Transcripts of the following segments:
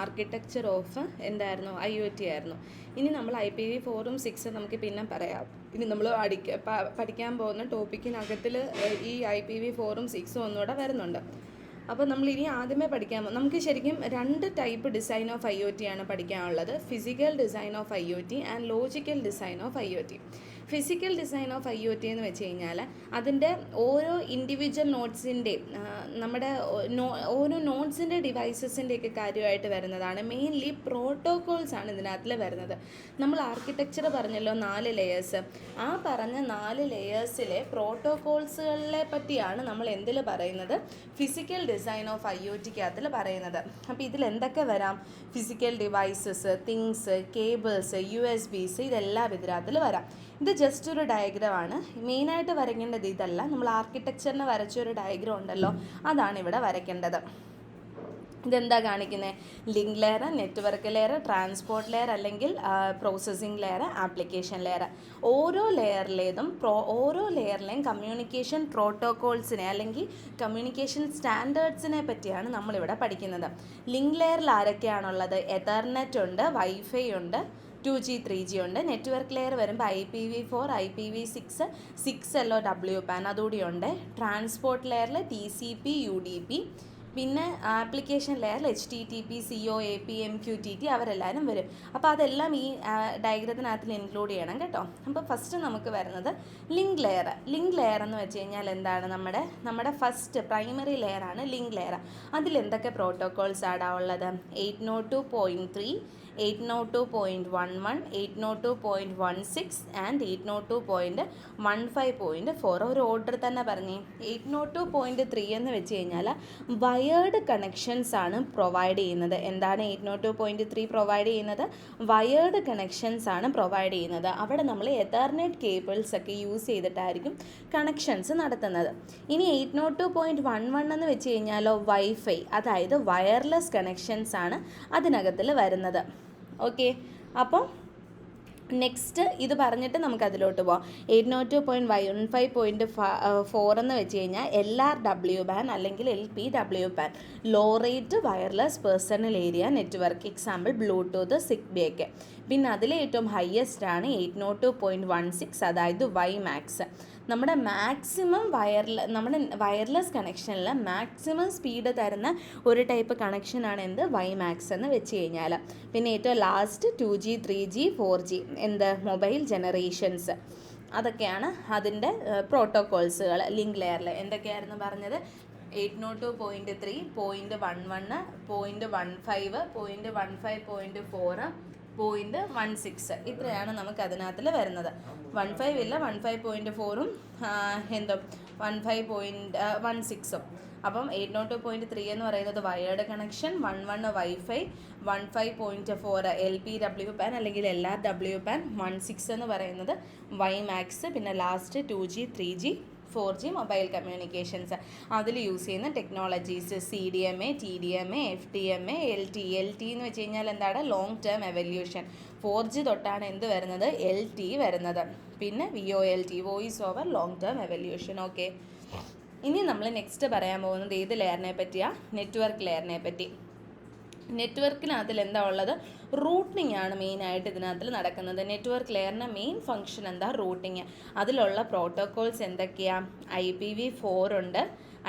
Architecture of എന്തായിരുന്നു IoT ആയിരുന്നു. ഇനി നമ്മൾ IPv4ഉം 6 നമുക്ക് പിന്നെ പറയാം. ഇനി നമ്മൾ പഠിക്കാൻ പോകുന്ന ടോപ്പിക്കിനകത്തിൽ ഈ IPv4ഉം 6ഉം ഒന്നുകൂടെ വരുന്നുണ്ട്. അപ്പോൾ നമ്മൾ ഇനി ആദ്യമേ നമുക്ക് ശരിക്കും 2 ടൈപ്പ് ഡിസൈൻ ഓഫ് IoT ആണ് പഠിക്കാനുള്ളത്. Physical design of IoT and logical design of IoT. Physical design of IoT എന്ന് വെച്ച് കഴിഞ്ഞാൽ അതിൻ്റെ ഓരോ ഇൻഡിവിജ്വൽ നോട്ട്സിൻ്റെയും നമ്മുടെ ഓരോ നോട്ട്സിൻ്റെ ഡിവൈസസിൻ്റെയൊക്കെ കാര്യമായിട്ട് വരുന്നതാണ്. മെയിൻലി പ്രോട്ടോകോൾസ് ആണ് ഇതിനകത്തിൽ വരുന്നത്. നമ്മൾ ആർക്കിടെക്ചർ പറഞ്ഞല്ലോ 4 ലെയേഴ്സ്. ആ പറഞ്ഞ 4 ലെയേഴ്സിലെ പ്രോട്ടോകോൾസുകളെ പറ്റിയാണ് നമ്മൾ എന്തിൽ പറയുന്നത്, ഫിസിക്കൽ ഡിസൈൻ ഓഫ് IoTക്കകത്തിൽ പറയുന്നത്. അപ്പോൾ ഇതിൽ എന്തൊക്കെ വരാം? Physical devices, things, cables, USBs, ഇതെല്ലാം ഇതിനകത്തിൽ വരാം. ഇത് ജസ്റ്റ് ഒരു ഡയഗ്രമാണ്. മെയിനായിട്ട് വരയ്ക്കേണ്ടത് ഇതല്ല. നമ്മൾ ആർക്കിടെക്ചറിന് വരച്ചൊരു ഡയഗ്രം ഉണ്ടല്ലോ, അതാണ് ഇവിടെ വരയ്ക്കേണ്ടത്. ഇതെന്താ കാണിക്കുന്നത്? Link layer, network layer, transport layer അല്ലെങ്കിൽ പ്രോസസ്സിംഗ് ലെയർ, ആപ്ലിക്കേഷൻ ലെയർ. ഓരോ ലെയറിലെയും കമ്മ്യൂണിക്കേഷൻ പ്രോട്ടോകോൾസിനെ അല്ലെങ്കിൽ കമ്മ്യൂണിക്കേഷൻ സ്റ്റാൻഡേർഡ്സിനെ പറ്റിയാണ് നമ്മളിവിടെ പഠിക്കുന്നത്. ലിങ്ക് ലെയറിൽ ആരൊക്കെയാണുള്ളത്? എതർനെറ്റ് ഉണ്ട്, വൈഫൈ ഉണ്ട്, 2G 3G ഉണ്ട്. നെറ്റ്വർക്ക് ലെയർ വരുമ്പോൾ IPv4, IPv6, 6LoWPAN അതുകൂടി ഉണ്ട്. ട്രാൻസ്പോർട്ട് ലെയറിൽ TCP, UDP, പിന്നെ ആപ്ലിക്കേഷൻ ലെയറിൽ HTTP, COAP, MQTT അവരെല്ലാവരും വരും. അപ്പോൾ അതെല്ലാം ഈ ഡയഗ്രത്തിനകത്തിൽ ഇൻക്ലൂഡ് ചെയ്യണം കേട്ടോ. അപ്പോൾ ഫസ്റ്റ് നമുക്ക് വരുന്നത് ലിങ്ക് ലെയർ. ലിങ്ക് ലെയർ എന്ന് വെച്ച് കഴിഞ്ഞാൽ എന്താണ്? നമ്മുടെ ഫസ്റ്റ് പ്രൈമറി ലെയറാണ് ലിങ്ക് ലെയർ. അതിൽ എന്തൊക്കെ പ്രോട്ടോകോൾസ് ആടാ ഉള്ളത്? 802.3, 802.11, 802.16 ആൻഡ് 802.15.4. ഒരു ഓർഡർ തന്നെ പറഞ്ഞേ. 802.3 എന്ന് വെച്ച് കഴിഞ്ഞാൽ വയേർഡ് കണക്ഷൻസ് ആണ് പ്രൊവൈഡ് ചെയ്യുന്നത്. എന്താണ് 802.3 പ്രൊവൈഡ് ചെയ്യുന്നത്? വയേർഡ് കണക്ഷൻസ് ആണ് പ്രൊവൈഡ് ചെയ്യുന്നത്. അവിടെ നമ്മൾ എതർനെറ്റ് കേബിൾസ് ഒക്കെ യൂസ് ചെയ്തിട്ടായിരിക്കും കണക്ഷൻസ് നടത്തുന്നത്. ഇനി 802.11 എന്ന് വെച്ച് കഴിഞ്ഞാലോ വൈഫൈ, അതായത് വയർലെസ് കണക്ഷൻസ് ആണ് അതിനകത്തിൽ വരുന്നത്. ഓക്കെ, അപ്പോൾ നെക്സ്റ്റ് ഇത് പറഞ്ഞിട്ട് നമുക്ക് അതിലോട്ട് പോകാം. 802.15.4 എന്ന് വെച്ച് കഴിഞ്ഞാൽ LRWBAN അല്ലെങ്കിൽ LPWPAN, low rate wireless personal area network, example Bluetooth, Zigbee ഒക്കെ. പിന്നെ അതിൽ ഏറ്റവും ഹയസ്റ്റ് ആണ് 802.16, അതായത് WiMAX. നമ്മുടെ വയർലെസ് കണക്ഷനിൽ മാക്സിമം സ്പീഡ് തരുന്ന ഒരു ടൈപ്പ് കണക്ഷനാണ് എന്ത്? WiMAX എന്ന് വെച്ച് കഴിഞ്ഞാൽ. പിന്നെ ഏറ്റവും last 2G 3G 4G mobile generations. അതൊക്കെയാണ് അതിൻ്റെ പ്രോട്ടോകോൾസുകൾ ലിങ്ക് ലെയറിൽ. എന്തൊക്കെയായിരുന്നു പറഞ്ഞത്? 802.3, 0.11, 0.15, 0.15.4, 0.16. ഇത്രയാണ് നമുക്ക് അതിനകത്തിൽ വരുന്നത്. 15 ഇല്ല, 15.4ഉം 15.16ഉം. അപ്പം 802.3 എന്ന് പറയുന്നത് വയേർഡ് കണക്ഷൻ, 11 വൈഫൈ, 15.4 LPWPAN അല്ലെങ്കിൽ LRWPAN, 16 എന്ന് പറയുന്നത് WiMAX, പിന്നെ last 2G 3G 4G mobile communications. അതിൽ യൂസ് ചെയ്യുന്ന technologies CDMA, TDMA, FDMA, LTE. LTE എന്ന് വെച്ച് കഴിഞ്ഞാൽ എന്താണ്? Long term evolution. 4G തൊട്ടാണ് എന്ത് വരുന്നത്? LTE വരുന്നത്. പിന്നെ VoLT, voice over long term evolution. Okay, ഇനി നമ്മൾ നെക്സ്റ്റ് പറയാൻ പോകുന്നത് ഏത് ലെയറിനെ പറ്റിയാണ്? നെറ്റ്വർക്ക് ലെയറിനെ പറ്റി. നെറ്റ്വർക്കിനകത്തിൽ എന്താ ഉള്ളത്? റൂട്ടിംഗ് ആണ് മെയിനായിട്ട് ഇതിനകത്തിൽ നടക്കുന്നത്. നെറ്റ്വർക്ക് ലെയറിൻ്റെ മെയിൻ ഫംഗ്ഷൻ എന്താ? റൂട്ടിങ്. അതിലുള്ള പ്രോട്ടോകോൾസ് എന്തൊക്കെയാണ്? IPv4 ഉണ്ട്,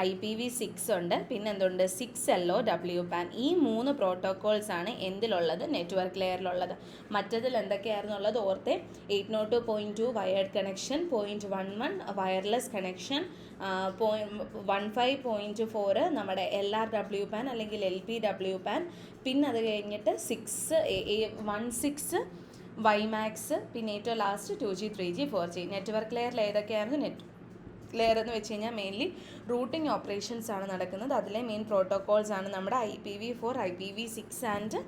IPv6 ഉണ്ട്, പിന്നെ എന്തുണ്ട്? 6LoWPAN. ഈ 3 പ്രോട്ടോകോൾസ് ആണ് എന്തിലുള്ളത്? നെറ്റ്വർക്ക് ലെയറിലുള്ളത്. മറ്റതിൽ എന്തൊക്കെയായിരുന്നു ഉള്ളത്? ഓർത്തെ 802.2 വയേർഡ് കണക്ഷൻ, 0.11 വയർലെസ് കണക്ഷൻ, 15.4 നമ്മുടെ LRWPAN അല്ലെങ്കിൽ LPWPAN, പിന്നെ അത് കഴിഞ്ഞിട്ട് 16 WiMAX, പിന്നെ ഏറ്റവും last 2G 3G 4G. Network ലെയറിൽ ഏതൊക്കെയായിരുന്നു? ലെയർ എന്ന് വെച്ച് കഴിഞ്ഞാൽ മെയിൻലി റൂട്ടിംഗ് ഓപ്പറേഷൻസ് ആണ് നടക്കുന്നത്. അതിലെ മെയിൻ പ്രോട്ടോകോൾസ് ആണ് നമ്മുടെ IPv4, IPv6 and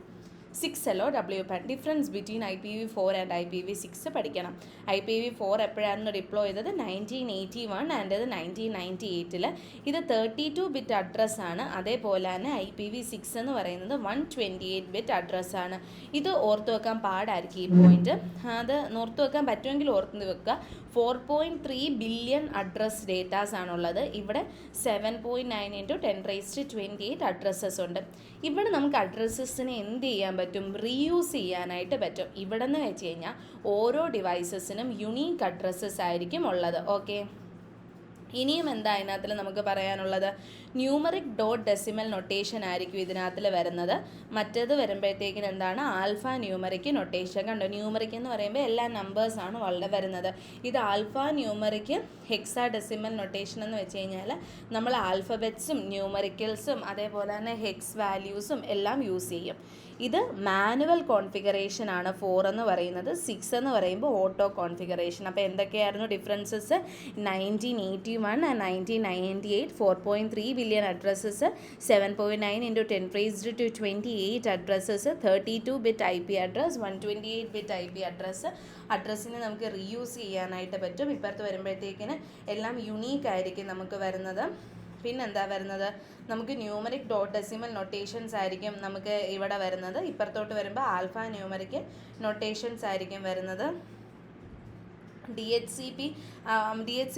6LOWPAN. Difference between IPv4 and IPv6 പഠിക്കണം. IPv4 എപ്പോഴായിരുന്നു ഡിപ്ലോയ് ചെയ്തത്? 1981 ആൻഡ് ഇത് 1998. ഇത് 32 ബിറ്റ് അഡ്രസ്സാണ്. അതേപോലെ തന്നെ IPv6 എന്ന് പറയുന്നത് 128 ബിറ്റ് അഡ്രസ്സാണ്. ഇത് ഓർത്ത് വെക്കാൻ പാടായിരിക്കും ഈ പോയിന്റ്. അത് ഓർത്ത് വെക്കാൻ പറ്റുമെങ്കിൽ ഓർത്ത് വെക്കുക. 4.3 ബില്യൺ അഡ്രസ് ഡേറ്റാസ് ആണുള്ളത്. ഇവിടെ 7.9 × 10⁻28 അഡ്രസ്സസ് ഉണ്ട്. ഇവിടെ നമുക്ക് അഡ്രസ്സസിനെ എന്ത് ചെയ്യാൻ പറ്റും? റീയൂസ് ചെയ്യാനായിട്ട് പറ്റും. ഇവിടെ നിന്ന് വെച്ച് കഴിഞ്ഞാൽ ഓരോ ഡിവൈസസിനും യുണീക്ക് അഡ്രസ്സസ് ആയിരിക്കും ഉള്ളത്. ഓക്കെ, ഇനിയും എന്താ ഇതിനകത്തിൽ നമുക്ക് പറയാനുള്ളത്? ന്യൂമറിക് ഡോട്ട് ഡെസിമൽ നൊട്ടേഷൻ ആയിരിക്കും ഇതിനകത്തിൽ വരുന്നത്. മറ്റേത് വരുമ്പോഴത്തേക്കിന് എന്താണ്? Alpha numeric notation. കണ്ടോ, ന്യൂമറിക് എന്ന് പറയുമ്പോൾ എല്ലാ നമ്പേഴ്സാണ് വളരെ വരുന്നത്. ഇത് alpha numeric hexa decimal notation എന്ന് വെച്ച് കഴിഞ്ഞാൽ നമ്മൾ ആൽഫബറ്റ്സും ന്യൂമറിക്കൽസും അതേപോലെ തന്നെ ഹെക്സ് വാല്യൂസും എല്ലാം യൂസ് ചെയ്യും. ഇത് മാനുവൽ കോൺഫിഗറേഷൻ ആണ് 4 എന്ന് പറയുന്നത്. 6 എന്ന് പറയുമ്പോൾ ഓട്ടോ കോൺഫിഗറേഷൻ. അപ്പോൾ എന്തൊക്കെയായിരുന്നു differences? 1981 and 1998 4.3 billion addresses, 7.9 × 10⁻28 addresses, 32 bit IP address, 128 bit IP address. അഡ്രസ്സിനെ നമുക്ക് റീയൂസ് ചെയ്യാനായിട്ട് പറ്റും. ഇപ്പുറത്ത് വരുമ്പോഴത്തേക്കിന് എല്ലാം യുണീക്ക് ആയിരിക്കും നമുക്ക് വരുന്നത്. പിന്നെന്താ വരുന്നത്? നമുക്ക് ന്യൂമറിക് ഡോട്ട് ഡെസിമൽ നൊട്ടേഷൻസ് ആയിരിക്കും നമുക്ക് ഇവിടെ വരുന്നത്. ഇപ്പുറത്തോട്ട് വരുമ്പോൾ ആൽഫ ന്യൂമറിക് നൊട്ടേഷൻസ് ആയിരിക്കും വരുന്നത്. DHCP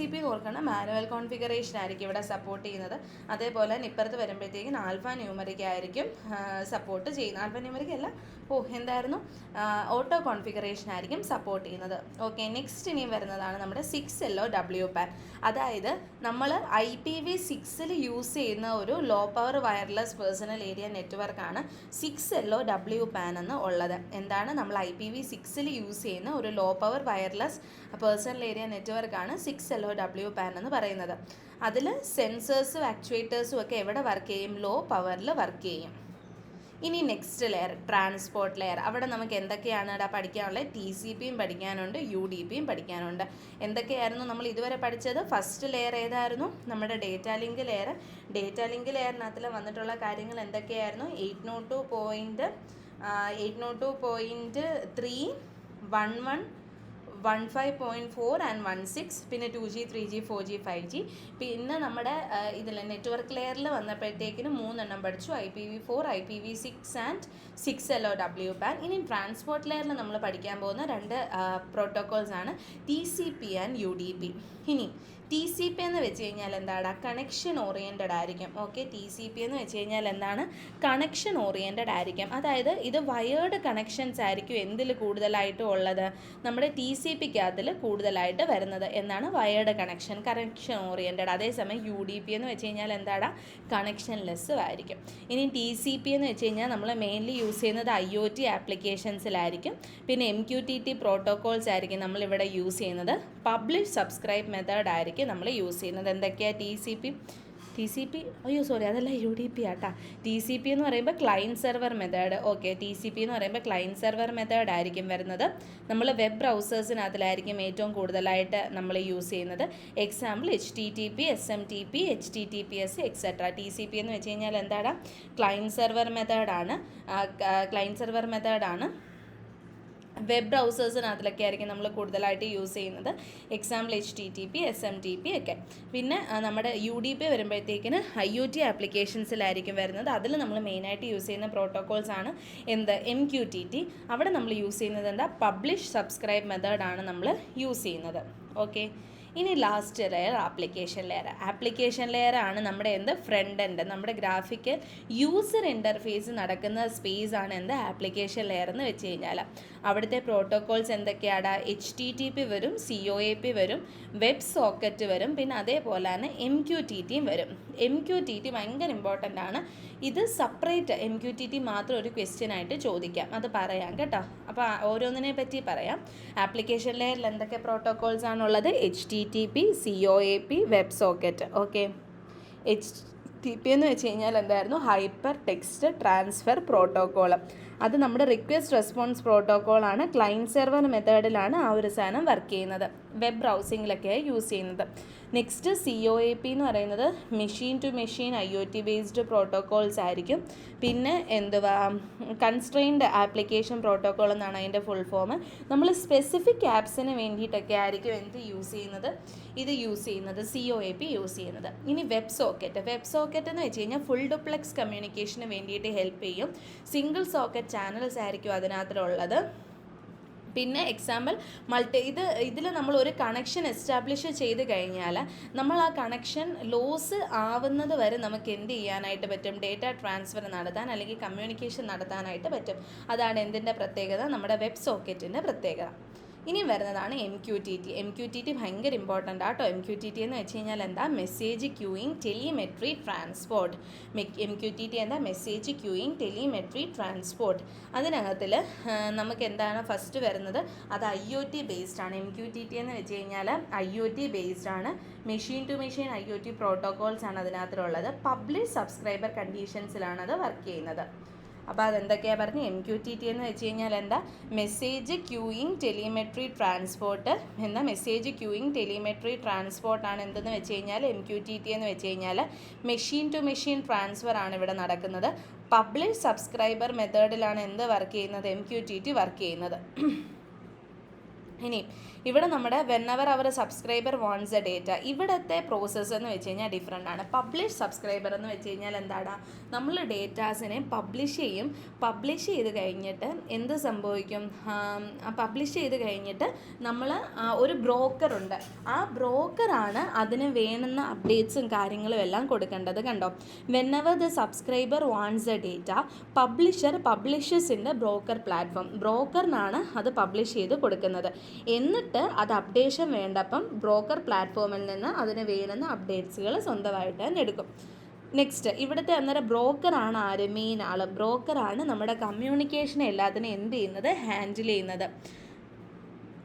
എന്ന് ഓർക്കണം, മാനുവൽ കോൺഫിഗറേഷൻ ആയിരിക്കും ഇവിടെ സപ്പോർട്ട് ചെയ്യുന്നത്. അതേപോലെ തന്നെ ഇപ്പുറത്ത് വരുമ്പോഴത്തേക്കും ആൽഫ ന്യൂമറിക് ആയിരിക്കും സപ്പോർട്ട് ചെയ്യുന്നത്. ആൽഫ ന്യൂമറിക് അല്ല, എന്തായിരുന്നു? ഓട്ടോ കോൺഫിഗറേഷൻ ആയിരിക്കും സപ്പോർട്ട് ചെയ്യുന്നത്. ഓക്കെ, നെക്സ്റ്റ് ഇനിയും വരുന്നതാണ് നമ്മുടെ 6LOWPAN. അതായത് നമ്മൾ IPv6 യൂസ് ചെയ്യുന്ന ഒരു low power wireless personal area നെറ്റ്വർക്കാണ് 6LOWPAN എന്ന് ഉള്ളത്. എന്താണ്? നമ്മൾ IPv6 യൂസ് ചെയ്യുന്ന ഒരു low power wireless personal area നെറ്റ്വർക്കാണ് 6LOWPAN എന്ന് പറയുന്നത്. അതിൽ സെൻസേഴ്സും ആക്ച്വേറ്റേഴ്സും ഒക്കെ എവിടെ വർക്ക് ചെയ്യും? ലോ പവറിൽ വർക്ക് ചെയ്യും. ഇനി നെക്സ്റ്റ് ലെയർ ട്രാൻസ്പോർട്ട് ലെയർ. അവിടെ നമുക്ക് എന്തൊക്കെയാണ് പഠിക്കാനുള്ളത്? TCPയും പഠിക്കാനുണ്ട്, UDPയും പഠിക്കാനുണ്ട്. എന്തൊക്കെയായിരുന്നു നമ്മൾ ഇതുവരെ പഠിച്ചത്? ഫസ്റ്റ് ലെയർ ഏതായിരുന്നു? നമ്മുടെ data link layer. Data link ലെയറിനകത്തിൽ വന്നിട്ടുള്ള കാര്യങ്ങൾ എന്തൊക്കെയായിരുന്നു? 802.3, 11, 15.4 ആൻഡ് 16, പിന്നെ 2G 3G 4G 5G. പിന്നെ നമ്മുടെ ഇതിൽ നെറ്റ്വർക്ക് ലെയറിൽ വന്നപ്പോഴത്തേക്കിന് 3 എണ്ണം പഠിച്ചു: IPv4, IPv6 ആൻഡ് 6LOWPAN. ഇനി ട്രാൻസ്പോർട്ട് ലെയറിൽ നമ്മൾ പഠിക്കാൻ പോകുന്ന 2 പ്രോട്ടോക്കോൾസ് ആണ് TCP ആൻഡ് UDP. ഇനി TCP എന്ന് വെച്ച് കഴിഞ്ഞാൽ എന്താണ്? കണക്ഷൻ ഓറിയൻറ്റഡ് ആയിരിക്കും. ഓക്കെ, TCP എന്ന് വെച്ച് കഴിഞ്ഞാൽ എന്താണ്? കണക്ഷൻ ഓറിയൻറ്റഡ് ആയിരിക്കും. അതായത് ഇത് വയേർഡ് കണക്ഷൻസ് ആയിരിക്കും എന്തിൽ കൂടുതലായിട്ടും ഉള്ളത്? നമ്മുടെ TCPക്കകത്തിൽ കൂടുതലായിട്ട് വരുന്നത് എന്നാണ് വയേർഡ് കണക്ഷൻ ഓറിയൻറ്റഡ്. അതേസമയം UDP എന്ന് വെച്ച് കഴിഞ്ഞാൽ എന്താണ്? കണക്ഷൻ ലെസ്സും ആയിരിക്കും. ഇനി TCP എന്ന് വെച്ച് കഴിഞ്ഞാൽ നമ്മൾ മെയിൻലി യൂസ് ചെയ്യുന്നത് IoT ആപ്ലിക്കേഷൻസിലായിരിക്കും. പിന്നെ MQTT പ്രോട്ടോക്കോൾസ് ആയിരിക്കും നമ്മളിവിടെ യൂസ് ചെയ്യുന്നത്. പബ്ലിഷ് സബ്സ്ക്രൈബ് മെത്തേഡ് ആയിരിക്കും നമ്മൾ യൂസ് ചെയ്യുന്നത്. എന്തൊക്കെയാണ്? TCP അതല്ല, UDP ആട്ടാ. TCP എന്ന് പറയുമ്പോൾ client server method. Okay, TCP എന്ന് പറയുമ്പോൾ ക്ലയൻറ്റ് സെർവർ മെത്തേഡ് ആയിരിക്കും വരുന്നത്. നമ്മൾ വെബ് ബ്രൗസേഴ്സിനകത്തിലായിരിക്കും ഏറ്റവും കൂടുതലായിട്ട് നമ്മൾ യൂസ് ചെയ്യുന്നത്. Example HTTP, SMTP, HTTPS etcetera. TCP എന്ന് വെച്ച് കഴിഞ്ഞാൽ എന്താണ്? ക്ലയൻറ്റ് സെർവർ മെത്തേഡാണ്. വെബ് ബ്രൗസേഴ്സിനകത്തിലൊക്കെ ആയിരിക്കും നമ്മൾ കൂടുതലായിട്ട് യൂസ് ചെയ്യുന്നത്. എക്സാമ്പിൾ HTTP, SMTP ഒക്കെ. പിന്നെ നമ്മുടെ UDP വരുമ്പോഴത്തേക്കിന് IoT ആപ്ലിക്കേഷൻസിലായിരിക്കും വരുന്നത്. അതിൽ നമ്മൾ മെയിനായിട്ട് യൂസ് ചെയ്യുന്ന പ്രോട്ടോക്കോൾസ് ആണ് MQTT. അവിടെ നമ്മൾ യൂസ് ചെയ്യുന്നത് എന്താ? പബ്ലിഷ് സബ്സ്ക്രൈബ് മെത്തേഡാണ് നമ്മൾ യൂസ് ചെയ്യുന്നത്. ഓക്കെ, ഇനി ലാസ്റ്റ് ലെയർ ആപ്ലിക്കേഷൻ ലെയർ ആണ് നമ്മുടെ ഫ്രണ്ട് എൻഡ്, നമ്മുടെ ഗ്രാഫിക്കൽ യൂസർ ഇൻ്റർഫേസ് നടക്കുന്ന സ്പേസ് ആണ് ആപ്ലിക്കേഷൻ ലെയർ എന്ന് വെച്ച് കഴിഞ്ഞാൽ. അവിടുത്തെ പ്രോട്ടോക്കോൾസ് എന്തൊക്കെയാണ്? HTTP വരും, COAP വരും, വെബ് സോക്കറ്റ് വരും, പിന്നെ അതേപോലെ തന്നെ MQTTയും വരും. MQTT ഭയങ്കര ഇമ്പോർട്ടൻ്റ് ആണ്. ഇത് സെപ്പറേറ്റ് MQTT മാത്രം ഒരു ക്വസ്റ്റ്യൻ ആയിട്ട് ചോദിക്കാം, അത് പറയാം കേട്ടോ. അപ്പോൾ ഓരോന്നിനെ പറ്റി പറയാം. ആപ്ലിക്കേഷൻ ലെയറിൽ എന്തൊക്കെ പ്രോട്ടോക്കോൾസ് ആണുള്ളത്? HTTP, COAP, web socket. Okay, HTTP എന്ന് വെച്ച് കഴിഞ്ഞാൽ എന്തായിരുന്നു? Hyper text transfer protocol. അത് നമ്മുടെ റിക്വസ്റ്റ് റെസ്പോൺസ് പ്രോട്ടോക്കോളാണ്. ക്ലയൻറ്റ് സെർവർ മെത്തേഡിലാണ് ആ ഒരു സാധനം വർക്ക് ചെയ്യുന്നത്. വെബ് ബ്രൗസിങ്ങിലൊക്കെയാണ് യൂസ് ചെയ്യുന്നത്. നെക്സ്റ്റ് COAP എന്ന് പറയുന്നത് machine to machine IoT based protocols ആയിരിക്കും. പിന്നെ കൺസ്ട്രെയിൻഡ് ആപ്ലിക്കേഷൻ പ്രോട്ടോക്കോൾ എന്നാണ് അതിൻ്റെ ഫുൾ ഫോം. നമ്മൾ സ്പെസിഫിക് ആപ്സിന് വേണ്ടിയിട്ടൊക്കെ ആയിരിക്കും യൂസ് ചെയ്യുന്നത്, COAP യൂസ് ചെയ്യുന്നത്. ഇനി വെബ് സോക്കറ്റ് എന്ന് വെച്ച് കഴിഞ്ഞാൽ ഫുൾ ഡുപ്ലെക്സ് കമ്മ്യൂണിക്കേഷന് വേണ്ടിയിട്ട് ഹെൽപ്പ് ചെയ്യും. സിംഗിൾ സോക്കറ്റ് ചാനൽസ് ആയിരിക്കും അതിനകത്തുള്ളത്. പിന്നെ എക്സാമ്പിൾ ഇതിൽ നമ്മൾ ഒരു കണക്ഷൻ എസ്റ്റാബ്ലിഷ് ചെയ്ത് കഴിഞ്ഞാൽ നമ്മൾ ആ കണക്ഷൻ ലോസ് ആവുന്നത് വരെ നമുക്ക് എന്ത് ചെയ്യാനായിട്ട് പറ്റും? ഡേറ്റ ട്രാൻസ്ഫർ നടത്താൻ അല്ലെങ്കിൽ കമ്മ്യൂണിക്കേഷൻ നടത്താനായിട്ട് പറ്റും. അതാണ് എന്തിൻ്റെ പ്രത്യേകത? നമ്മുടെ വെബ് സോക്കറ്റിൻ്റെ പ്രത്യേകത. ഇനി വരുന്നതാണ് MQTT. ഭയങ്കര ഇമ്പോർട്ടൻ്റ് ആട്ടോ. MQTT എന്ന് വെച്ച് കഴിഞ്ഞാൽ എന്താ? Message queuing telemetry transport. MQTT എന്താ? Message queuing telemetry transport. അതിനകത്തിൽ നമുക്ക് എന്താണ് ഫസ്റ്റ് വരുന്നത്? അത് IoT ബേസ്ഡ് ആണ്. MQTT എന്ന് വെച്ച് കഴിഞ്ഞാൽ IoT ബേസ്ഡ് ആണ്. Machine to machine IoT protocols ആണ് അതിനകത്തുള്ളത്. പബ്ലിഷ് സബ്സ്ക്രൈബർ കണ്ടീഷൻസിലാണ് അത് വർക്ക് ചെയ്യുന്നത്. അപ്പോൾ അതെന്തൊക്കെയാണ് പറഞ്ഞ്? MQTT എന്ന് വെച്ച് കഴിഞ്ഞാൽ എന്താ? മെസ്സേജ് ക്യൂയിങ് ടെലിമെട്രി ട്രാൻസ്പോർട്ട് എന്ന മെസ്സേജ് ക്യൂയിങ് ടെലിമെട്രി ട്രാൻസ്പോർട്ടാണ് എന്തെന്ന് വെച്ച് കഴിഞ്ഞാൽ MQTT എന്ന് വെച്ച് കഴിഞ്ഞാൽ മെഷീൻ ടു മെഷീൻ ട്രാൻസ്ഫർ ആണ് ഇവിടെ നടക്കുന്നത്. പബ്ലിഷ് സബ്സ്ക്രൈബർ മെത്തേഡിലാണ് എന്ത് വർക്ക് ചെയ്യുന്നത്? MQTT വർക്ക് ചെയ്യുന്നത്. ഇനി ഇവിടെ നമ്മുടെ വെന്നെവർ അവർ സബ്സ്ക്രൈബർ വാണ്ട്സ് എ ഡേറ്റ, ഇവിടുത്തെ പ്രോസസ്സ് എന്ന് വെച്ച് കഴിഞ്ഞാൽ ഡിഫറെൻ്റ് ആണ്. പബ്ലിഷ് സബ്സ്ക്രൈബർ എന്ന് വെച്ച് കഴിഞ്ഞാൽ എന്താണ്? നമ്മൾ ഡേറ്റാസിനെ പബ്ലിഷ് ചെയ്യും. പബ്ലിഷ് ചെയ്ത് കഴിഞ്ഞിട്ട് എന്ത് സംഭവിക്കും? പബ്ലിഷ് ചെയ്ത് കഴിഞ്ഞിട്ട് നമ്മൾ ഒരു ബ്രോക്കറുണ്ട്, ആ ബ്രോക്കറാണ് അതിന് വേണ്ടുന്ന അപ്ഡേറ്റ്സും കാര്യങ്ങളും എല്ലാം കൊടുക്കേണ്ടത്. കണ്ടോ? Whenever the subscriber wants a data, publisher publishes in the broker platform. ബ്രോക്കറിനാണ് അത് പബ്ലിഷ് ചെയ്ത് കൊടുക്കുന്നത്. എന്നിട്ട് അത് അപ്ഡേഷൻ വേണ്ടപ്പം ബ്രോക്കർ പ്ലാറ്റ്ഫോമിൽ നിന്ന് അതിന് വേണ്ടുന്ന അപ്ഡേറ്റ്സുകൾ സ്വന്തമായിട്ട് തന്നെ എടുക്കും. നെക്സ്റ്റ് ഇവിടുത്തെ അന്നേരം ബ്രോക്കറാണ് ആര്? മെയിൻ ആൾ. ബ്രോക്കറാണ് നമ്മുടെ കമ്മ്യൂണിക്കേഷൻ എല്ലാത്തിനും എന്ത് ചെയ്യുന്നത്? ഹാൻഡിൽ ചെയ്യുന്നത്.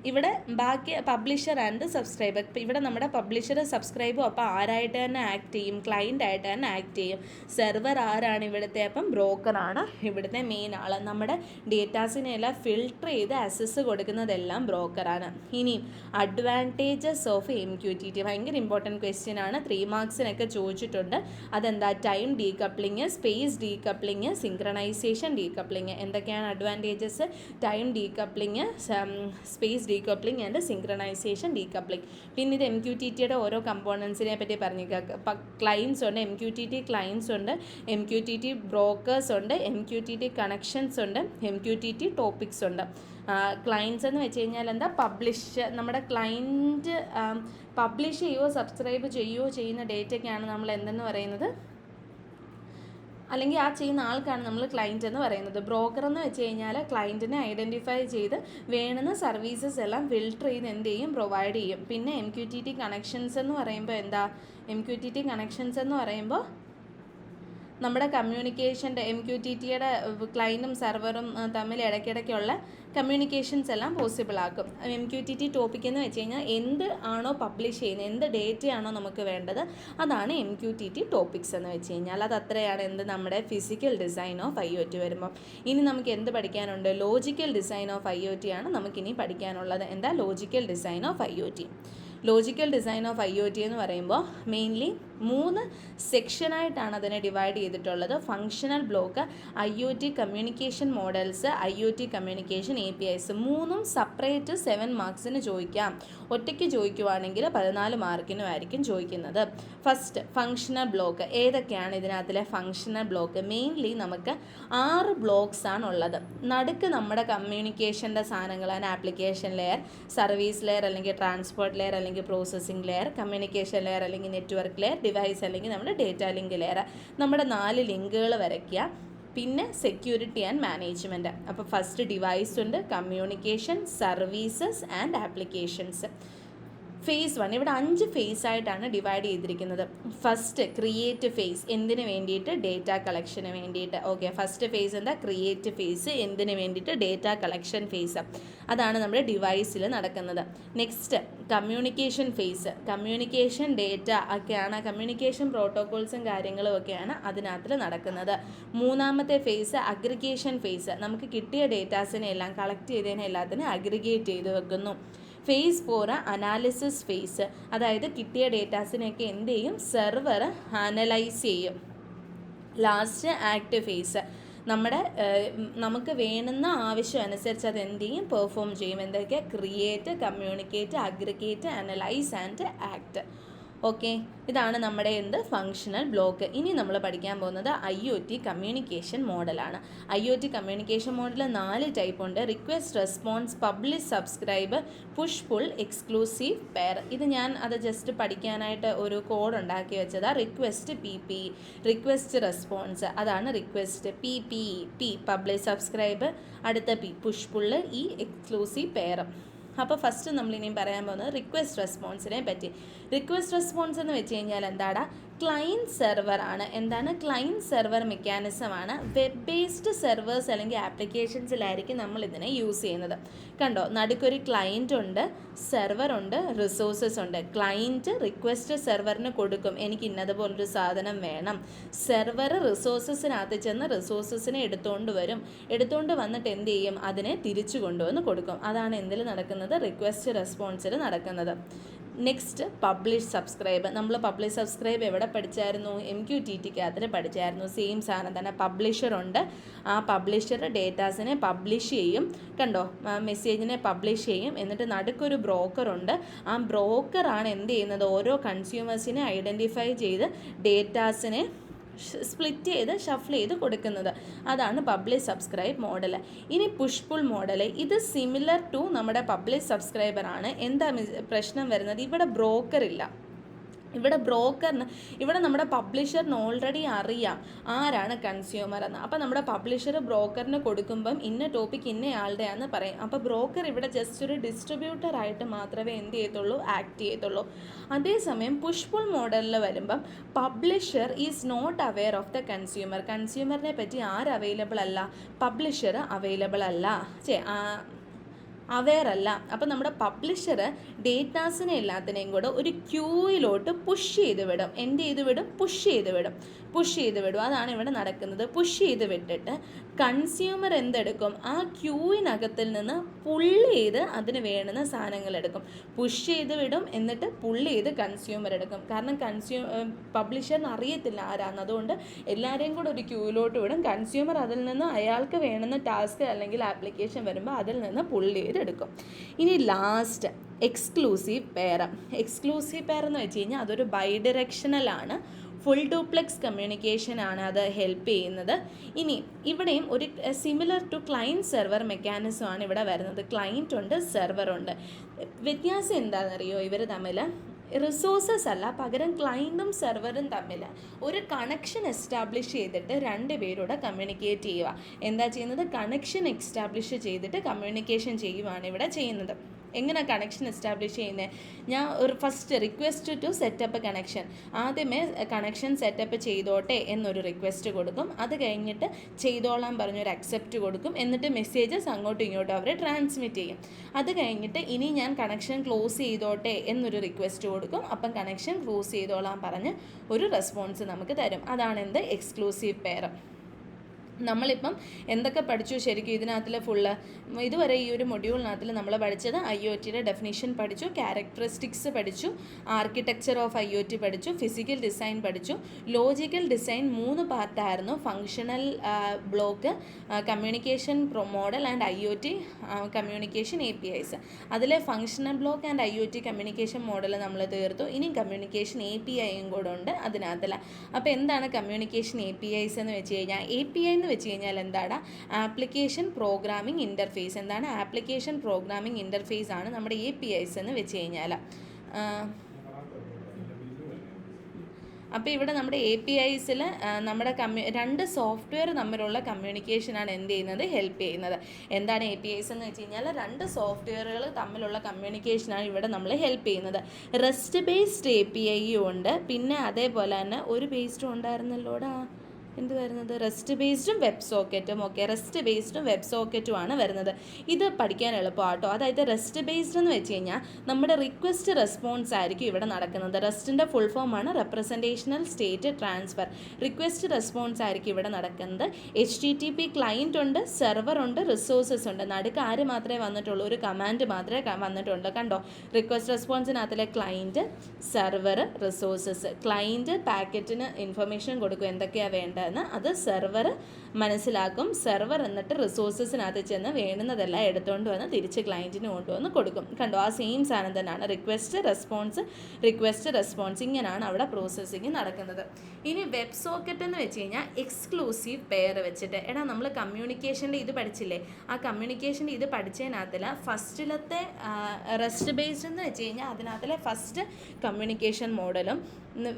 ഇവിടെ ബാക്കി പബ്ലിഷർ ആൻഡ് സബ്സ്ക്രൈബർ. ഇപ്പോൾ ഇവിടെ നമ്മുടെ പബ്ലിഷർ സബ്സ്ക്രൈബും അപ്പോൾ ആരായിട്ട് തന്നെ ആക്ട് ചെയ്യും? ക്ലയൻ്റ് ആയിട്ട് തന്നെ ആക്ട് ചെയ്യും. സെർവർ ആരാണ് ഇവിടുത്തെ? അപ്പം ബ്രോക്കറാണ് ഇവിടുത്തെ മെയിൻ ആൾ. നമ്മുടെ ഡേറ്റാസിനെല്ലാം ഫിൽട്ടർ ചെയ്ത് അസസ് കൊടുക്കുന്നതെല്ലാം ബ്രോക്കറാണ്. ഇനി അഡ്വാൻറ്റേജസ് ഓഫ് MQTT ഭയങ്കര ഇമ്പോർട്ടൻറ്റ് ക്വസ്റ്റ്യൻ ആണ്. 3 മാർക്സിനൊക്കെ ചോദിച്ചിട്ടുണ്ട്. അതെന്താ? Time decoupling, space decoupling, synchronisation decoupling. എന്തൊക്കെയാണ് advantages? Time decoupling, space decoupling and synchronisation decoupling. പിന്നെ ഇത് MQTTയുടെ ഓരോ കമ്പോണൻസിനെ പറ്റി പറഞ്ഞേക്കാം. ക്ലയൻസ് ഉണ്ട്, MQTT ക്ലയൻസ് ഉണ്ട്, MQTT ബ്രോക്കേഴ്സ് ഉണ്ട്, MQTT കണക്ഷൻസ് ഉണ്ട്, MQTT ടോപ്പിക്സ് ഉണ്ട്. ക്ലയൻസ് എന്ന് വെച്ച് കഴിഞ്ഞാൽ എന്താ? നമ്മുടെ ക്ലയൻറ്റ് പബ്ലിഷ് ചെയ്യുകയോ സബ്സ്ക്രൈബ് ചെയ്യുകയോ ചെയ്യുന്ന ഡേറ്റയ്ക്കാണ് നമ്മൾ എന്തെന്ന് പറയുന്നത്? അല്ലെങ്കിൽ ആ ചെയ്യുന്ന ആൾക്കാണ് നമ്മൾ ക്ലയൻറ്റ് എന്ന് പറയുന്നത്. ബ്രോക്കർ എന്ന് വെച്ച് കഴിഞ്ഞാൽ ക്ലയൻറ്റിനെ ഐഡൻറ്റിഫൈ ചെയ്ത് വേണ്ടുന്ന സർവീസസ് എല്ലാം ഫിൽട്ടർ ചെയ്ത് എന്ത് ചെയ്യും? പ്രൊവൈഡ് ചെയ്യും. പിന്നെ MQTT കണക്ഷൻസ് എന്ന് പറയുമ്പോൾ എന്താ? MQTT കണക്ഷൻസ് എന്ന് പറയുമ്പോൾ നമ്മുടെ കമ്മ്യൂണിക്കേഷൻ്റെ MQTTയുടെ ക്ലയൻറ്റും സെർവറും തമ്മിൽ ഇടയ്ക്കിടയ്ക്കുള്ള കമ്മ്യൂണിക്കേഷൻസ് എല്ലാം പോസിബിൾ ആക്കും. MQTT ടോപ്പിക് എന്ന് വെച്ച് കഴിഞ്ഞാൽ എന്ത് ആണോ പബ്ലിഷ് ചെയ്യുന്നത്, എന്ത് ഡേറ്റയാണോ നമുക്ക് വേണ്ടത്, അതാണ് MQTT ടോപ്പിക്സ് എന്ന് വെച്ച് കഴിഞ്ഞാൽ. അത് അത്രയാണ് നമ്മുടെ ഫിസിക്കൽ ഡിസൈൻ ഓഫ് IoT വരുമ്പോൾ. ഇനി നമുക്ക് എന്ത് പഠിക്കാനുണ്ട്? ലോജിക്കൽ ഡിസൈൻ ഓഫ് IoT ആണ് നമുക്കിനി പഠിക്കാനുള്ളത്. എന്താ? Logical design of IoT. Logical design of IoT എന്ന് പറയുമ്പോൾ മെയിൻലി 3 സെക്ഷനായിട്ടാണ് അതിനെ ഡിവൈഡ് ചെയ്തിട്ടുള്ളത്. Functional block, IoT communication models, IoT communication APIs. 3ഉം സെപ്പറേറ്റ് 7 മാർക്സിന് ചോദിക്കാം. ഒറ്റയ്ക്ക് ചോദിക്കുവാണെങ്കിൽ 14 മാർക്കിനും ആയിരിക്കും ചോദിക്കുന്നത്. First functional block. ഏതൊക്കെയാണ് ഇതിനകത്തിലെ ഫങ്ഷണൽ ബ്ലോക്ക്? മെയിൻലി നമുക്ക് 6 ബ്ലോക്സ് ആണുള്ളത്. നടുക്ക് നമ്മുടെ കമ്മ്യൂണിക്കേഷൻ്റെ സാധനങ്ങളാണ് ആപ്ലിക്കേഷൻ ലെയർ, സർവീസ് ലെയർ അല്ലെങ്കിൽ ട്രാൻസ്പോർട്ട് ലെയർ അല്ലെങ്കിൽ പ്രോസസ്സിംഗ് ലെയർ, കമ്മ്യൂണിക്കേഷൻ ലെയർ അല്ലെങ്കിൽ നെറ്റ്വർക്ക് ലെയർ, ഡിവൈസ് അല്ലെങ്കിൽ നമ്മുടെ ഡേറ്റ ലിങ്ക് ലെയർ. നമ്മുടെ 4 ലിങ്കുകൾ വരയ്ക്കുക. പിന്നെ സെക്യൂരിറ്റി ആൻഡ് മാനേജ്മെൻറ്റ്. അപ്പോൾ ഫസ്റ്റ് ഡിവൈസ് ഉണ്ട്, communication, services and applications. Phase 1 ഇവിടെ 5 ഫേസ് ആയിട്ടാണ് ഡിവൈഡ് ചെയ്തിരിക്കുന്നത്. ഫസ്റ്റ് ക്രിയേറ്റ് ഫേസ്, എന്തിനു വേണ്ടിയിട്ട്? ഡേറ്റ കളക്ഷന് വേണ്ടിയിട്ട്. ഓക്കെ, ഫസ്റ്റ് ഫേസ് എന്താ? Create phase. എന്തിനു വേണ്ടിയിട്ട്? Data collection phase. അതാണ് നമ്മുടെ ഡിവൈസിൽ നടക്കുന്നത്. Next communication phase. Communication data ഒക്കെയാണ്, കമ്മ്യൂണിക്കേഷൻ പ്രോട്ടോകോൾസും കാര്യങ്ങളും ഒക്കെയാണ് അതിനകത്ത് നടക്കുന്നത്. മൂന്നാമത്തെ ഫേസ് അഗ്രിഗേഷൻ ഫേസ്. നമുക്ക് കിട്ടിയ ഡേറ്റാസിനെ എല്ലാം കളക്ട് ചെയ്തതിനെ എല്ലാത്തിനും അഗ്രിഗേറ്റ് ചെയ്ത് വെക്കുന്നു. Phase 4 analysis phase. അതായത് കിട്ടിയ ഡേറ്റാസിനെയൊക്കെ എന്ത് ചെയ്യും? സെർവർ അനലൈസ് ചെയ്യും. Last act phase. നമുക്ക് വേണ്ടുന്ന ആവശ്യം അനുസരിച്ച് അത് എന്ത് ചെയ്യും? പെർഫോം ചെയ്യും. എന്തൊക്കെ? Create, communicate, aggregate, analyse and act. Okay, ഇതാണ് നമ്മുടെ ഫങ്ഷണൽ ബ്ലോക്ക്. ഇനി നമ്മൾ പഠിക്കാൻ പോകുന്നത് IoT കമ്മ്യൂണിക്കേഷൻ മോഡലാണ്. IoT കമ്മ്യൂണിക്കേഷൻ മോഡൽ 4 ടൈപ്പ് ഉണ്ട്. Request, response, publish, subscribe, push pull, exclusive pair. ഇത് ഞാൻ അത് ജസ്റ്റ് പഠിക്കാനായിട്ട് ഒരു കോഡ് ഉണ്ടാക്കി വെച്ചതാണ്. റിക്വസ്റ്റ് PPE, റിക്വസ്റ്റ് റെസ്പോൺസ്, അതാണ് request. PPE, P publish subscribe, അടുത്ത P പുഷ് പുള്ള്, E എക്സ്ക്ലൂസീവ് പെയർ. അപ്പോൾ ഫസ്റ്റ് നമ്മളിനിയും പറയാൻ പോകുന്നത് റിക്വസ്റ്റ് റെസ്പോൺസിനെ പറ്റി. റിക്വസ്റ്റ് റെസ്പോൺസ് എന്ന് വെച്ച് കഴിഞ്ഞാൽ എന്താടാ? ക്ലയൻറ്റ് സെർവറാണ്. എന്താണ്? ക്ലയൻറ്റ് സെർവർ മെക്കാനിസമാണ്. വെബ് ബേസ്ഡ് സെർവേഴ്സ് അല്ലെങ്കിൽ ആപ്ലിക്കേഷൻസിലായിരിക്കും നമ്മൾ ഇതിനെ യൂസ് ചെയ്യുന്നത്. കണ്ടോ, നടുക്കൊരു ക്ലയൻറ്റ് ഉണ്ട്, സെർവർ ഉണ്ട്, റിസോഴ്സസ് ഉണ്ട്. ക്ലയൻറ്റ് റിക്വസ്റ്റ് സെർവറിന് കൊടുക്കും, എനിക്ക് ഇന്നതുപോലൊരു സാധനം വേണം. സെർവർ റിസോഴ്സസിനകത്ത് ചെന്ന് റിസോഴ്സസിനെ എടുത്തുകൊണ്ട് വന്നിട്ട് എന്ത് ചെയ്യും? അതിനെ തിരിച്ചു കൊണ്ടുവന്ന് കൊടുക്കും. അതാണ് എന്തിൽ നടക്കുന്നത്? റിക്വസ്റ്റ് റെസ്പോൺസിൽ നടക്കുന്നത്. Next publish subscribe. നമ്മൾ പബ്ലിഷ് സബ്സ്ക്രൈബ് എവിടെ പഠിച്ചായിരുന്നു? MQTTക്കകത്ത് പഠിച്ചായിരുന്നു. സെയിം സാധനം തന്നെ. പബ്ലിഷറുണ്ട്, ആ പബ്ലിഷർ ഡേറ്റാസിനെ പബ്ലിഷ് ചെയ്യും. കണ്ടോ, മെസ്സേജിനെ പബ്ലിഷ് ചെയ്യും. എന്നിട്ട് നടുക്കൊരു ബ്രോക്കറുണ്ട്. ആ ബ്രോക്കറാണ് എന്ത് ചെയ്യുന്നത്? ഓരോ കൺസ്യൂമേഴ്സിനെ ഐഡൻറ്റിഫൈ ചെയ്ത് ഡേറ്റാസിനെ സ്പ്ലിറ്റ് ചെയ്ത് ഷഫിൾ ചെയ്ത് കൊടുക്കുന്നത്. അതാണ് പബ്ലിഷ് സബ്സ്ക്രൈബ് മോഡൽ. ഇനി പുഷ് പുൾ മോഡൽ. ഇത് സിമിലർ ടു നമ്മുടെ പബ്ലിഷ് സബ്സ്ക്രൈബറാണ്. എന്താ പ്രശ്നം വരുന്നത്? ഇവിടെ ബ്രോക്കർ ഇല്ല. ഇവിടെ നമ്മുടെ പബ്ലിഷറിന് ഓൾറെഡി അറിയാം ആരാണ് കൺസ്യൂമർ എന്ന്. അപ്പോൾ നമ്മുടെ പബ്ലിഷർ ബ്രോക്കറിന് കൊടുക്കുമ്പം ഇന്ന ടോപ്പിക് ഇന്നയാളുടെയാണെന്ന് പറയും. അപ്പോൾ ബ്രോക്കർ ഇവിടെ ജസ്റ്റ് ഒരു ഡിസ്ട്രിബ്യൂട്ടറായിട്ട് മാത്രമേ എന്ത് ചെയ്യത്തുള്ളൂ? ആക്ട് ചെയ്യത്തുള്ളൂ. അതേസമയം പുഷ് പുൾ മോഡലിൽ വരുമ്പം publisher is not aware of the consumer. കൺസ്യൂമറിനെ പറ്റി ആര് അവൈലബിൾ അല്ല? പബ്ലിഷർ അവൈലബിൾ അല്ല, അവെയർ അല്ല. അപ്പം നമ്മുടെ പബ്ലിഷർ ഡേറ്റാസിനെ എല്ലാത്തിനെയും കൂടെ ഒരു ക്യൂയിലോട്ട് പുഷ് ചെയ്ത് വിടും. എന്ത് ചെയ്ത് വിടും? പുഷ് ചെയ്ത് വിടും. അതാണ് ഇവിടെ നടക്കുന്നത്. പുഷ് ചെയ്ത് വിട്ടിട്ട് കൺസ്യൂമർ എന്തെടുക്കും? ആ ക്യൂവിനകത്തിൽ നിന്ന് പുള്ള് ചെയ്ത് അതിന് വേണ്ടുന്ന സാധനങ്ങൾ എടുക്കും. പുഷ് ചെയ്ത് വിടും, എന്നിട്ട് പുള്ള് ചെയ്ത് കൺസ്യൂമർ എടുക്കും. കാരണം പബ്ലിഷറിന് അറിയത്തില്ല ആരാന്ന്. അതുകൊണ്ട് എല്ലാവരെയും കൂടെ ഒരു ക്യൂയിലോട്ട് വിടും. കൺസ്യൂമർ അതിൽ നിന്ന് അയാൾക്ക് വേണ്ടുന്ന ടാസ്ക് അല്ലെങ്കിൽ ആപ്ലിക്കേഷൻ വരുമ്പോൾ അതിൽ നിന്ന് പുള്ള് ചെയ്തെടുക്കും. ഇനി last exclusive pair. Exclusive pair എന്ന് വെച്ച് കഴിഞ്ഞാൽ അതൊരു ബൈ ഡയറക്ഷണലാണ്. ഫുൾ ഡ്യൂപ്ലെക്സ് കമ്മ്യൂണിക്കേഷനാണ് അത് ഹെൽപ്പ് ചെയ്യുന്നത്. ഇനി ഇവിടെയും ഒരു സിമിലർ ടു ക്ലയൻറ്റ് സെർവർ മെക്കാനിസമാണ് ഇവിടെ വരുന്നത്. ക്ലയൻറ്റ് ഉണ്ട്, സെർവർ ഉണ്ട്. വ്യത്യാസം എന്താണെന്നറിയോ? ഇവർ തമ്മിൽ റിസോഴ്സസ് അല്ല, പകരം ക്ലയൻറ്റും സെർവറും തമ്മിൽ ഒരു കണക്ഷൻ എസ്റ്റാബ്ലിഷ് ചെയ്തിട്ട് 2 പേരോട് കമ്മ്യൂണിക്കേറ്റ് ചെയ്യുക. എന്താ ചെയ്യുന്നത്? കണക്ഷൻ എസ്റ്റാബ്ലിഷ് ചെയ്തിട്ട് കമ്മ്യൂണിക്കേഷൻ ചെയ്യുവാണ് ഇവിടെ ചെയ്യുന്നത്. എങ്ങനെ കണക്ഷൻ എസ്റ്റാബ്ലിഷ് ചെയ്യുന്നത്? ഞാൻ ഒരു first request to setup connection. ആദ്യമേ കണക്ഷൻ സെറ്റപ്പ് ചെയ്തോട്ടെ എന്നൊരു റിക്വസ്റ്റ് കൊടുക്കും. അത് കഴിഞ്ഞിട്ട് ചെയ്തോളാൻ പറഞ്ഞൊരു അക്സെപ്റ്റ് കൊടുക്കും. എന്നിട്ട് മെസ്സേജസ് അങ്ങോട്ടും ഇങ്ങോട്ടും അവർ ട്രാൻസ്മിറ്റ് ചെയ്യും. അത് കഴിഞ്ഞിട്ട് ഇനി ഞാൻ കണക്ഷൻ ക്ലോസ് ചെയ്തോട്ടെ എന്നൊരു റിക്വസ്റ്റ് കൊടുക്കും. അപ്പം കണക്ഷൻ ക്ലോസ് ചെയ്തോളാൻ പറഞ്ഞ് ഒരു റെസ്പോൺസ് നമുക്ക് തരും. അതാണ് എന്ത്? Exclusive pair. നമ്മളിപ്പം എന്തൊക്കെ പഠിച്ചു ശരിക്കും ഇതിനകത്തിൽ ഫുള്ള്? ഇതുവരെ ഈ ഒരു മൊഡ്യൂളിനകത്തിൽ നമ്മൾ പഠിച്ചത് IoTയുടെ ഡെഫിനിഷൻ പഠിച്ചു, ക്യാരക്ടറിസ്റ്റിക്സ് പഠിച്ചു, ആർക്കിടെക്ചർ ഓഫ് IoT പഠിച്ചു, ഫിസിക്കൽ ഡിസൈൻ പഠിച്ചു, ലോജിക്കൽ ഡിസൈൻ 3 പാർട്ടായിരുന്നു. Functional block, communication model and IoT communication APIs. അതിലെ functional block and IoT communication model നമ്മൾ തീർത്തു. ഇനി കമ്മ്യൂണിക്കേഷൻ APIയും കൂടെ ഉണ്ട് അതിനകത്തിൽ. അപ്പോൾ എന്താണ് കമ്മ്യൂണിക്കേഷൻ APIs എന്ന് വെച്ച് കഴിഞ്ഞാൽ? API എന്ന് വെച്ച് കഴിഞ്ഞാൽ എന്താണ്? Application programming interface. എന്താണ്? ആപ്ലിക്കേഷൻ പ്രോഗ്രാമിംഗ് ഇൻ്റർഫേസ് ആണ് നമ്മുടെ APIs എന്ന് വെച്ച് കഴിഞ്ഞാൽ. അപ്പോൾ ഇവിടെ നമ്മുടെ APIസിൽ നമ്മുടെ രണ്ട് സോഫ്റ്റ്വെയർ തമ്മിലുള്ള കമ്മ്യൂണിക്കേഷനാണ് എന്ത് ചെയ്യുന്നത്, ഹെൽപ്പ് ചെയ്യുന്നത്. എന്താണ് APIs എന്ന് വെച്ച് കഴിഞ്ഞാൽ രണ്ട് സോഫ്റ്റ്വെയറുകൾ തമ്മിലുള്ള കമ്മ്യൂണിക്കേഷനാണ് ഇവിടെ നമ്മൾ ഹെൽപ്പ് ചെയ്യുന്നത്. റെസ്റ്റ് ബേസ്ഡ് APIയും ഉണ്ട്, പിന്നെ അതേപോലെ തന്നെ ഒരു ബേസ്ഡും ഉണ്ടായിരുന്നല്ലോടാ, എന്ത് വരുന്നത്, റെസ്റ്റ് ബേസ്ഡും വെബ് സോക്കറ്റും. ഓക്കെ, റെസ്റ്റ് ബേസ്ഡും വെബ് സോക്കറ്റും ആണ് വരുന്നത്. ഇത് പഠിക്കാൻ എളുപ്പമാട്ടോ. അതായത് റെസ്റ്റ് ബേസ്ഡ് എന്ന് വെച്ച് കഴിഞ്ഞാൽ നമ്മുടെ റിക്വസ്റ്റ് റെസ്പോൺസ് ആയിരിക്കും ഇവിടെ നടക്കുന്നത്. റെസ്റ്റിൻ്റെ ഫുൾ ഫോമാണ് representational state transfer. Request response ആയിരിക്കും ഇവിടെ നടക്കുന്നത്. HTTP ക്ലയൻറ്റ് ഉണ്ട്, സെർവർ ഉണ്ട്, റിസോഴ്സസ് ഉണ്ട്. നടുക്ക് ആര് മാത്രമേ വന്നിട്ടുള്ളൂ, ഒരു കമാൻഡ് മാത്രമേ വന്നിട്ടുള്ളൂ. കണ്ടോ, റിക്വസ്റ്റ് റെസ്പോൺസിനകത്തിലെ ക്ലയൻറ്റ്, സെർവർ, റിസോഴ്സസ്. ക്ലയൻറ്റ് പാക്കറ്റിന് ഇൻഫർമേഷൻ കൊടുക്കും എന്തൊക്കെയാണ് വേണ്ടത്, അത് സെർവർ മനസ്സിലാക്കും. സെർവർ എന്നിട്ട് റിസോഴ്സസിനകത്ത് ചെന്ന് വേണ്ടുന്നതെല്ലാം എടുത്തുകൊണ്ട് വന്ന് തിരിച്ച് ക്ലയൻറ്റിന് കൊണ്ടുവന്ന് കൊടുക്കും. കണ്ടോ, ആ സെയിം സാധനം തന്നെയാണ് റിക്വസ്റ്റ് റെസ്പോൺസ്. ഇങ്ങനെയാണ് അവിടെ പ്രോസസ്സിങ് നടക്കുന്നത്. ഇനി വെബ് സോക്കറ്റ് എന്ന് വെച്ച് കഴിഞ്ഞാൽ എക്സ്ക്ലൂസീവ് പെയർ വെച്ചിട്ട്, നമ്മൾ കമ്മ്യൂണിക്കേഷൻ്റെ ഇത് പഠിച്ചില്ലേ, ആ കമ്മ്യൂണിക്കേഷൻ്റെ ഇത് പഠിച്ചതിനകത്തിൽ ഫസ്റ്റിലത്തെ റെസ്റ്റ് ബേസ്ഡ് എന്ന് വെച്ച് കഴിഞ്ഞാൽ അതിനകത്തിലെ ഫസ്റ്റ് കമ്മ്യൂണിക്കേഷൻ മോഡലും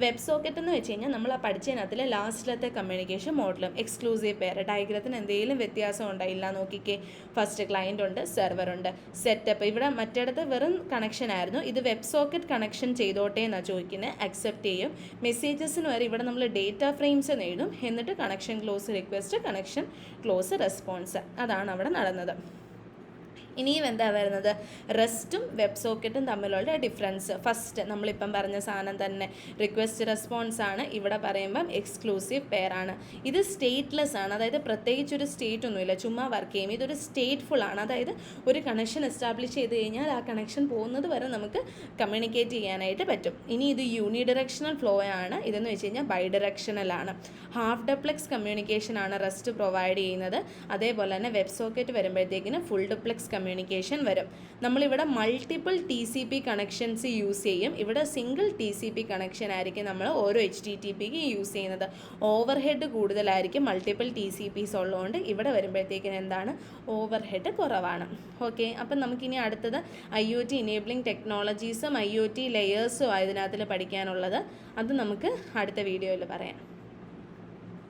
വെബ് സോക്കറ്റ് എന്ന് വെച്ച് കഴിഞ്ഞാൽ നമ്മൾ ആ പഠിച്ചതിനകത്തിൽ ലാസ്റ്റിലത്തെ കമ്മ്യൂണിക്കേഷൻ മോഡലും. എക്സ്ക്ലൂസീവ് പെയർ ഡയഗ്രത്തിന് എന്തെങ്കിലും വ്യത്യാസം ഉണ്ടായില്ല നോക്കിക്കേ. ഫസ്റ്റ് ക്ലയൻ്റ് ഉണ്ട്, സെർവർ ഉണ്ട്, സെറ്റപ്പ്. ഇവിടെ മറ്റിടത്ത് വെറും കണക്ഷൻ ആയിരുന്നു, ഇത് വെബ് സോക്കറ്റ് കണക്ഷൻ ചെയ്തോട്ടെ എന്നാണ് ചോദിക്കുന്നത്. അക്സെപ്റ്റ് ചെയ്യും. മെസ്സേജസിന് വരെ ഇവിടെ നമ്മൾ ഡേറ്റ ഫ്രെയിംസ് എന്ന് എഴുതും, എന്നിട്ട് connection close request, connection close response. അതാണ് അവിടെ നടന്നത്. ഇനിയും എന്താ വരുന്നത്, റെസ്റ്റും വെബ് സോക്കറ്റും തമ്മിലുള്ള ഡിഫറൻസ്. ഫസ്റ്റ് നമ്മളിപ്പം പറഞ്ഞ സാധനം തന്നെ, റിക്വസ്റ്റ് റെസ്പോൺസ് ആണ്. ഇവിടെ പറയുമ്പം എക്സ്ക്ലൂസീവ് പെയർ ആണ്. ഇത് സ്റ്റേറ്റ്ലെസ് ആണ്, അതായത് പ്രത്യേകിച്ചൊരു സ്റ്റേറ്റ് ഒന്നുമില്ല, ചുമ്മാ വർക്ക് ചെയ്യും. ഇതൊരു സ്റ്റേറ്റ്ഫുൾ ആണ്, അതായത് ഒരു കണക്ഷൻ എസ്റ്റാബ്ലിഷ് ചെയ്ത് കഴിഞ്ഞാൽ ആ കണക്ഷൻ പോകുന്നത് വരെ നമുക്ക് കമ്മ്യൂണിക്കേറ്റ് ചെയ്യാനായിട്ട് പറ്റും. ഇനി ഇത് യൂണി ഡയറക്ഷണൽ ഫ്ലോ ആണ്. ഇതെന്ന് വെച്ച് കഴിഞ്ഞാൽ ബൈ ഡയറക്ഷണൽ ആണ്. ഹാഫ് ഡ്യുപ്ലെക്സ് കമ്മ്യൂണിക്കേഷൻ ആണ് റെസ്റ്റ് പ്രൊവൈഡ് ചെയ്യുന്നത്. അതേപോലെ തന്നെ വെബ് സോക്കറ്റ് വരുമ്പോഴത്തേക്കിന് ഫുൾ ഡ്യുപ്ലെക്സ് കമ്മ്യൂണിക്കേഷൻ വരും. നമ്മളിവിടെ മൾട്ടിപ്പിൾ TCP കണക്ഷൻസ് യൂസ് ചെയ്യും. ഇവിടെ സിംഗിൾ TCP കണക്ഷൻ ആയിരിക്കും നമ്മൾ ഓരോ HTTPക്ക് യൂസ് ചെയ്യുന്നത്. ഓവർ ഹെഡ് കൂടുതലായിരിക്കും മൾട്ടിപ്പിൾ TCPs ഉള്ളതുകൊണ്ട്. ഇവിടെ വരുമ്പോഴത്തേക്കിന് എന്താണ്, ഓവർ ഹെഡ് കുറവാണ്. ഓക്കെ, അപ്പം നമുക്കിനി അടുത്തത് IoT ഇനേബിളിംഗ് ടെക്നോളജീസും IoT ലെയേഴ്സും ഇതിനകത്തിൽ പഠിക്കാനുള്ളത്. അത് നമുക്ക് അടുത്ത വീഡിയോയിൽ പറയാം.